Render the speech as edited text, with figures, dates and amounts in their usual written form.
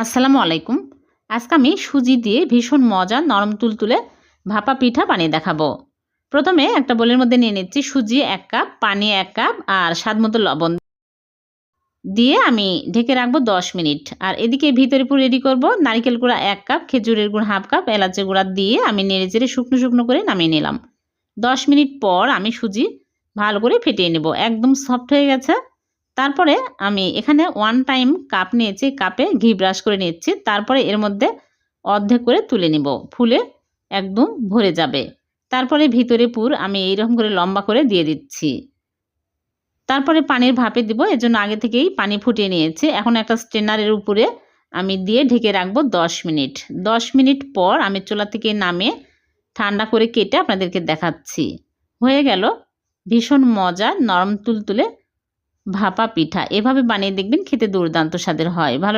আসসালামু আলাইকুম। আজকে আমি সুজি দিয়ে ভীষণ মজার নরম তুলতুলে ভাপা পিঠা বানিয়ে দেখাবো। প্রথমে একটা বোলের মধ্যে নিয়ে নিচ্ছি সুজি ১ কাপ, পানি ১ কাপ আর স্বাদমতো লবণ দিয়ে আমি ঢেকে রাখবো ১০ মিনিট। আর এদিকে ভিতরে পুর রেডি করব। নারিকেল গুঁড়া ১ কাপ, খেজুরের গুড় 1/2 কাপ, এলাচের গুঁড়া দিয়ে আমি নেড়েচেড়ে শুকনো শুকনো করে নামিয়ে নিলাম। ১০ মিনিট পর আমি সুজি ভালো করে ফেটিয়ে নেব। একদম সফট হয়ে গেছে। তারপরে আমি এখানে 1 টাইম কাপ নিয়েছি, কাপে ঘি ব্রাশ করে নিচ্ছি। তারপরে এর মধ্যে অর্ধেক করে তুলে নিব, ফুলে একদম ভরে যাবে। তারপরে ভিতরে পুর আমি এইরকম করে লম্বা করে দিয়ে দিচ্ছি। তারপরে পানির ভাপে দিব, এজন্য আগে থেকেই পানি ফুটিয়ে নিয়েছি। এখন একটা স্ট্রেনারের উপরে আমি দিয়ে ঢেকে রাখবো ১০ মিনিট। ১০ মিনিট পর আমি চুলা থেকে নামিয়ে ঠান্ডা করে কেটে আপনাদেরকে দেখাচ্ছি। হয়ে গেল ভীষণ মজার নরম তুলতুলে ভাপা পিঠা। এভাবে বানিয়ে দেখবেন, খেতে দুর্দান্ত স্বাদের হয়। ভালো